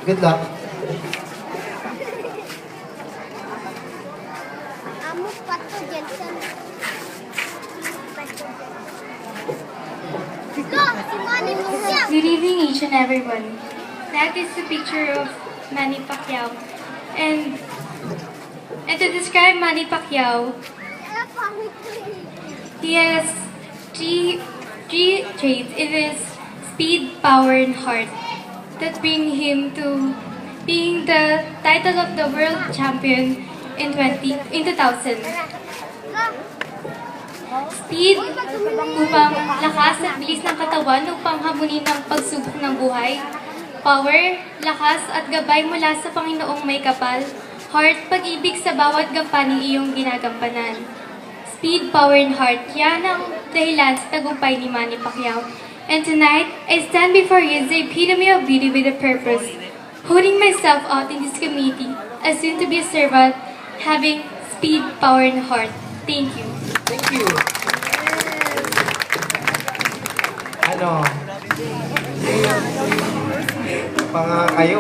Good luck. Amo pato Jensen. Go, si Manny Pacquiao. Good evening, each and everyone. That is the picture of Manny Pacquiao. And to describe Manny Pacquiao, he has three traits. It is speed, power, and heart that bring him to being the title of the world champion in 2000. Speed upang lakas at bilis ng katawan upang hamunin ang pagsubok ng buhay. Power, lakas at gabay mula sa Panginoong may kapal. Heart, pag-ibig sa bawat gampaning iyong ginagampanan. Speed, power, and heart, yan ang dahilan sa tagumpay ni Manny Pacquiao. And tonight, I stand before you as the epitome of beauty with a purpose, holding myself out in this community, as soon to be a servant, having speed, power, and heart. Thank you. Thank you. Ano? Panga kayo